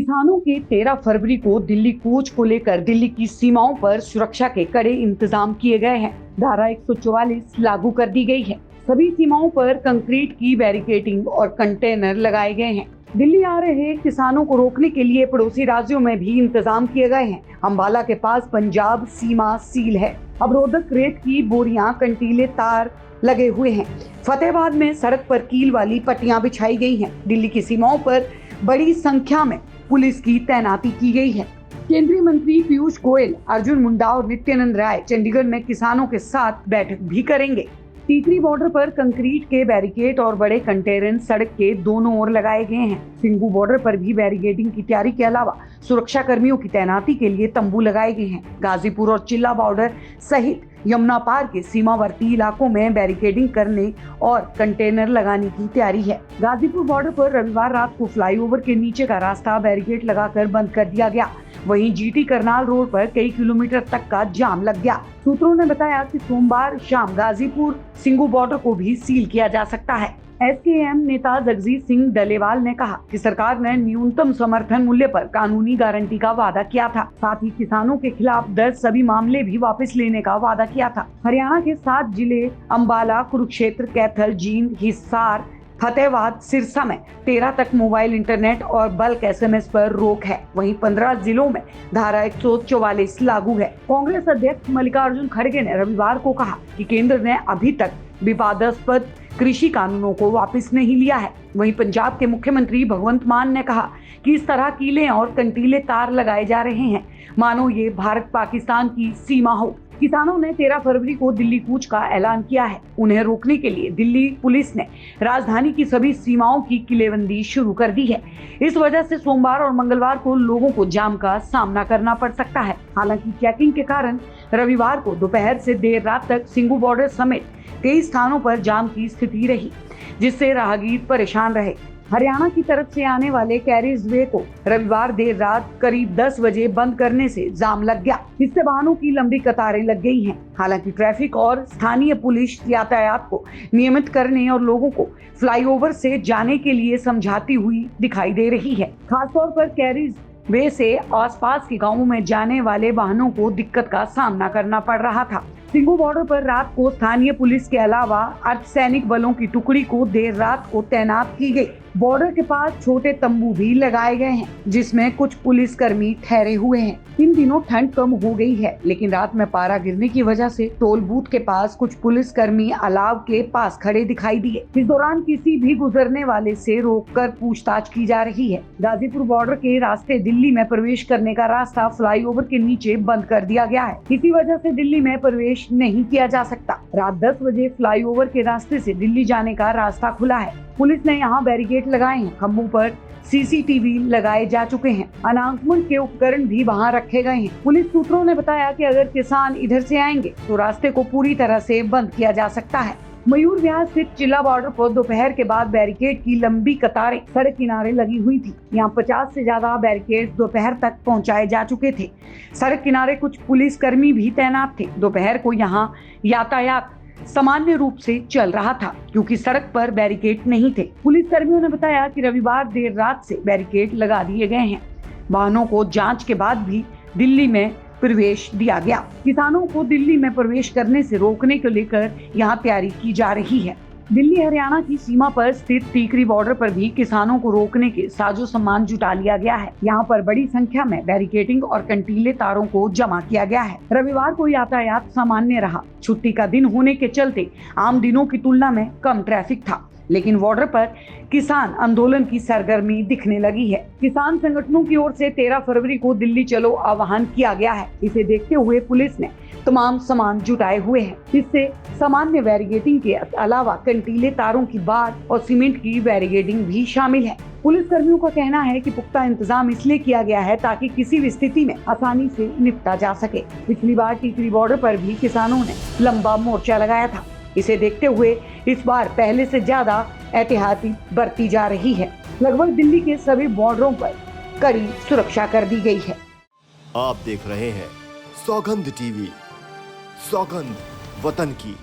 किसानों के 13 फरवरी को दिल्ली कूच को लेकर दिल्ली की सीमाओं पर सुरक्षा के कड़े इंतजाम किए गए हैं। धारा 144 लागू कर दी गई है। सभी सीमाओं पर कंक्रीट की बैरिकेडिंग और कंटेनर लगाए गए हैं। दिल्ली आ रहे किसानों को रोकने के लिए पड़ोसी राज्यों में भी इंतजाम किए गए हैं। अंबाला के पास पंजाब सीमा सील है। अवरोधक रेत की बोरियां, कंटीले तार लगे हुए हैं। फतेहाबाद में सड़क पर कील वाली पट्टियां बिछाई गई हैं। दिल्ली की सीमाओं पर बड़ी संख्या में पुलिस की तैनाती की गई है। केंद्रीय मंत्री पीयूष गोयल, अर्जुन मुंडा और नित्यानंद राय चंडीगढ़ में किसानों के साथ बैठक भी करेंगे। टीकरी बॉर्डर पर कंक्रीट के बैरिकेड और बड़े कंटेनर सड़क के दोनों ओर लगाए गए हैं। सिंगू बॉर्डर पर भी बैरिकेडिंग की तैयारी के अलावा सुरक्षा कर्मियों की तैनाती के लिए तंबू लगाए गए हैं। गाजीपुर और चिल्ला बॉर्डर सहित यमुना पार के सीमावर्ती इलाकों में बैरिकेडिंग करने और कंटेनर लगाने की तैयारी है। गाजीपुर बॉर्डर पर रविवार रात को फ्लाईओवर के नीचे का रास्ता बैरिकेड लगाकर बंद कर दिया गया। वहीं जीटी करनाल रोड पर कई किलोमीटर तक का जाम लग गया। सूत्रों ने बताया कि सोमवार शाम गाजीपुर सिंगू बॉर्डर को भी सील किया जा सकता है। एसकेएम नेता जगजीत सिंह डलेवाल ने कहा कि सरकार ने न्यूनतम समर्थन मूल्य पर कानूनी गारंटी का वादा किया था। साथ ही किसानों के खिलाफ दर्ज सभी मामले भी वापस लेने का वादा किया था। हरियाणा के 7 जिले अंबाला, कुरुक्षेत्र, कैथल, जींद, हिसार, फतेहाबाद, सिरसा में 13 तक मोबाइल इंटरनेट और बल्क एसएमएस पर रोक है। वहीं 15 जिलों में धारा 144 लागू है। कांग्रेस अध्यक्ष मल्लिकार्जुन खड़गे ने रविवार को कहा कि केंद्र ने अभी तक विवादास्पद कृषि कानूनों को वापस नहीं लिया है। वहीं पंजाब के मुख्यमंत्री भगवंत मान ने कहा कि इस तरह कीले और कंटीले तार लगाए जा रहे हैं मानो ये भारत पाकिस्तान की सीमा हो। किसानों ने 13 फरवरी को दिल्ली कूच का ऐलान किया है। उन्हें रोकने के लिए दिल्ली पुलिस ने राजधानी की सभी सीमाओं की किलेबंदी शुरू कर दी है। इस वजह से सोमवार और मंगलवार को लोगों को जाम का सामना करना पड़ सकता है। हालांकि चेकिंग के कारण रविवार को दोपहर से देर रात तक सिंगू बॉर्डर समेत कई स्थानों पर जाम की स्थिति रही, जिससे राहगीर परेशान रहे। हरियाणा की तरफ से आने वाले कैरिज वे को रविवार देर रात करीब 10 बजे बंद करने से जाम लग गया, जिससे वाहनों की लंबी कतारें लग गई हैं। हालांकि ट्रैफिक और स्थानीय पुलिस यातायात को नियमित करने और लोगों को फ्लाईओवर से जाने के लिए समझाती हुई दिखाई दे रही है। खासतौर पर कैरिज वे से आसपास के गांवों में जाने वाले वाहनों को दिक्कत का सामना करना पड़ रहा था। सिंगू बॉर्डर पर रात को स्थानीय पुलिस के अलावा अर्धसैनिक बलों की टुकड़ी को देर रात को तैनात की गई। बॉर्डर के पास छोटे तंबू भी लगाए गए हैं, जिसमें कुछ पुलिसकर्मी ठहरे हुए हैं। इन दिनों ठंड कम हो गई है, लेकिन रात में पारा गिरने की वजह से टोल बूथ के पास कुछ पुलिसकर्मी अलाव के पास खड़े दिखाई दिए। इस दौरान किसी भी गुजरने वाले से रोककर पूछताछ की जा रही है। गाजीपुर बॉर्डर के रास्ते दिल्ली में प्रवेश करने का रास्ता फ्लाईओवर के नीचे बंद कर दिया गया है। इसी वजह से दिल्ली में प्रवेश नहीं किया जा सकता। रात 10 बजे फ्लाईओवर के रास्ते से दिल्ली जाने का रास्ता खुला है। पुलिस ने यहाँ बैरिकेड लगाए हैं। खंभों पर सीसीटीवी लगाए जा चुके हैं। अनाउंसमेंट के उपकरण भी वहाँ रखे गए हैं। पुलिस सूत्रों ने बताया कि अगर किसान इधर से आएंगे तो रास्ते को पूरी तरह से बंद किया जा सकता है। मयूर विहार स्थित चिल्ला बॉर्डर पर दोपहर के बाद बैरिकेड की लंबी कतारें सड़क किनारे लगी हुई थी। यहाँ 50 से ज्यादा बैरिकेड दोपहर तक पहुंचाए जा चुके थे। सड़क किनारे कुछ पुलिसकर्मी भी तैनात थे। दोपहर को यहाँ यातायात सामान्य रूप से चल रहा था, क्योंकि सड़क पर बैरिकेड नहीं थे। पुलिस कर्मियों ने बताया कि रविवार देर रात से बैरिकेड लगा दिए गए हैं। वाहनों को जांच के बाद भी दिल्ली में प्रवेश दिया गया। किसानों को दिल्ली में प्रवेश करने से रोकने को लेकर यहाँ तैयारी की जा रही है। दिल्ली हरियाणा की सीमा पर स्थित टीकरी बॉर्डर पर भी किसानों को रोकने के साजो सामान जुटा लिया गया है। यहाँ पर बड़ी संख्या में बैरिकेडिंग और कंटीले तारों को जमा किया गया है। रविवार को यातायात सामान्य रहा। छुट्टी का दिन होने के चलते आम दिनों की तुलना में कम ट्रैफिक था, लेकिन बॉर्डर पर किसान आंदोलन की सरगर्मी दिखने लगी है। किसान संगठनों की ओर से 13 फरवरी को दिल्ली चलो आह्वान किया गया है। इसे देखते हुए पुलिस ने तमाम सामान जुटाए हुए हैं। इससे सामान्य बैरिकेडिंग के अलावा कंटीले तारों की बाड़ और सीमेंट की बैरिकेडिंग भी शामिल है। पुलिस कर्मियों का कहना है कि पुख्ता इंतजाम इसलिए किया गया है ताकि किसी भी स्थिति में आसानी से निपटा जा सके। पिछली बार टीकरी बॉर्डर पर भी किसानों ने लंबा मोर्चा लगाया था। इसे देखते हुए इस बार पहले से ज्यादा एहतियाती बरती जा रही है। लगभग दिल्ली के सभी बॉर्डरों पर कड़ी सुरक्षा कर दी गई है। आप देख रहे हैं सौगंध टीवी, सौगंध वतन की।